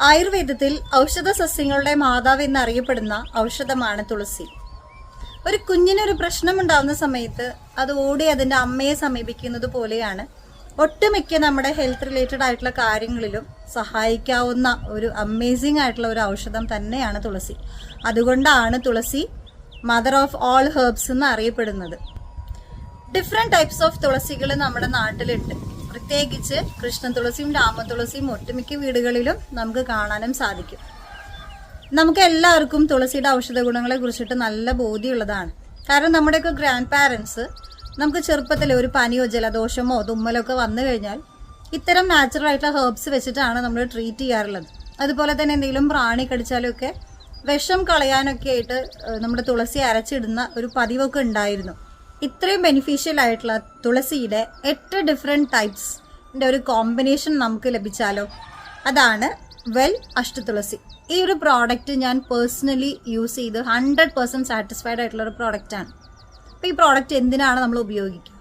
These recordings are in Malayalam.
ആയുർവേദത്തിൽ ഔഷധ സസ്യങ്ങളുടെ മാതാവ് എന്നറിയപ്പെടുന്ന ഔഷധമാണ് തുളസി. ഒരു കുഞ്ഞിനൊരു പ്രശ്നമുണ്ടാവുന്ന സമയത്ത് അത് ഓടി അതിൻ്റെ അമ്മയെ സമീപിക്കുന്നത് പോലെയാണ് ഒട്ടുമിക്ക നമ്മുടെ ഹെൽത്ത് റിലേറ്റഡ് ആയിട്ടുള്ള കാര്യങ്ങളിലും സഹായിക്കാവുന്ന ഒരു അമേസിംഗ് ആയിട്ടുള്ള ഒരു ഔഷധം തന്നെയാണ് തുളസി. അതുകൊണ്ടാണ് തുളസി മദർ ഓഫ് ഓൾ ഹെർബ്സ് എന്ന് അറിയപ്പെടുന്നത്. ഡിഫറെൻറ്റ് ടൈപ്സ് ഓഫ് തുളസികൾ നമ്മുടെ നാട്ടിലുണ്ട്. പ്രത്യേകിച്ച് കൃഷ്ണ തുളസിയും രാമ തുളസിയും ഒട്ടുമിക്ക വീടുകളിലും നമുക്ക് കാണാനും സാധിക്കും. നമുക്ക് എല്ലാവർക്കും തുളസിയുടെ ഔഷധ ഗുണങ്ങളെ കുറിച്ചിട്ട് നല്ല ബോധ്യമുള്ളതാണ്. കാരണം നമ്മുടെയൊക്കെ ഗ്രാൻഡ് പാരൻസ് നമുക്ക് ചെറുപ്പത്തിൽ ഒരു പനിയോ ജലദോഷമോ തുമ്മലോ ഒക്കെ വന്നു കഴിഞ്ഞാൽ ഇത്തരം നാച്ചുറൽ ആയിട്ടുള്ള ഹെർബ്സ് വെച്ചിട്ടാണ് നമ്മൾ ട്രീറ്റ് ചെയ്യാറുള്ളത്. അതുപോലെ തന്നെ എന്തെങ്കിലും പ്രാണി കടിച്ചാലും ഒക്കെ വിഷം കളയാനൊക്കെ ആയിട്ട് നമ്മുടെ തുളസി അരച്ചിടുന്ന ഒരു പതിവൊക്കെ ഉണ്ടായിരുന്നു. ഇത്രയും ബെനിഫിഷ്യൽ ആയിട്ടുള്ള തുളസിയുടെ 8 ഡിഫറെൻറ്റ് ടൈപ്സിൻ്റെ ഒരു കോമ്പിനേഷൻ നമുക്ക് ലഭിച്ചാലോ? അതാണ് വെൽ അഷ്ടതുളസി. ഈ ഒരു പ്രോഡക്റ്റ് ഞാൻ പേഴ്സണലി യൂസ് ചെയ്ത് 100% സാറ്റിസ്ഫൈഡ് ആയിട്ടുള്ള ഒരു പ്രോഡക്റ്റാണ്. അപ്പോൾ ഈ പ്രോഡക്റ്റ് എന്തിനാണ് നമ്മൾ ഉപയോഗിക്കുക?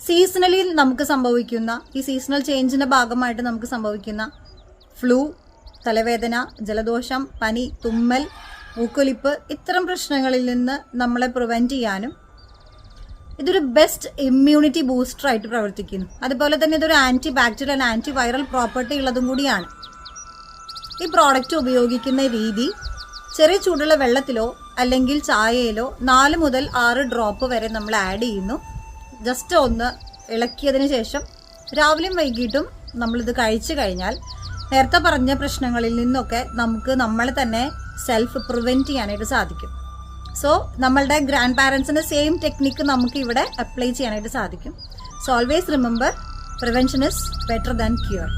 സീസണലി നമുക്ക് സംഭവിക്കുന്ന ഈ സീസണൽ ചേഞ്ചിൻ്റെ ഭാഗമായിട്ട് നമുക്ക് സംഭവിക്കുന്ന ഫ്ലൂ, തലവേദന, ജലദോഷം, പനി, തുമ്മൽ, മൂക്കൊലിപ്പ് ഇത്തരം പ്രശ്നങ്ങളിൽ നിന്ന് നമ്മളെ പ്രിവെൻറ്റ് ചെയ്യാനും ഇതൊരു ബെസ്റ്റ് ഇമ്മ്യൂണിറ്റി ബൂസ്റ്റർ ആയിട്ട് പ്രവർത്തിക്കുന്നു. അതുപോലെ തന്നെ ഇതൊരു anti bacterial anti viral property ഉള്ളതും കൂടിയാണ്. ഈ പ്രോഡക്റ്റ് ഉപയോഗിക്കുന്ന രീതി ചെറിയ ചൂടുള്ള വെള്ളത്തിലോ അല്ലെങ്കിൽ ചായയിലോ 4 മുതൽ 6 ഡ്രോപ്പ് വരെ നമ്മൾ ആഡ് ചെയ്യുന്നു. ജസ്റ്റ് ഒന്ന് ഇളക്കിയതിന് ശേഷം രാവിലെയും വൈകിട്ടും നമ്മളിത് കഴിച്ചു കഴിഞ്ഞാൽ നേരത്തെ പറഞ്ഞ പ്രശ്നങ്ങളിൽ നിന്നൊക്കെ നമുക്ക് നമ്മളെ തന്നെ സെൽഫ് പ്രിവെൻറ്റ് ചെയ്യാനായിട്ട് സാധിക്കും. സോ നമ്മളുടെ ഗ്രാൻഡ് പാരൻസിൻ്റെ സെയിം ടെക്നിക്ക് നമുക്ക് ഇവിടെ അപ്ലൈ ചെയ്യാനായിട്ട് സാധിക്കും. So always remember, prevention is better than cure.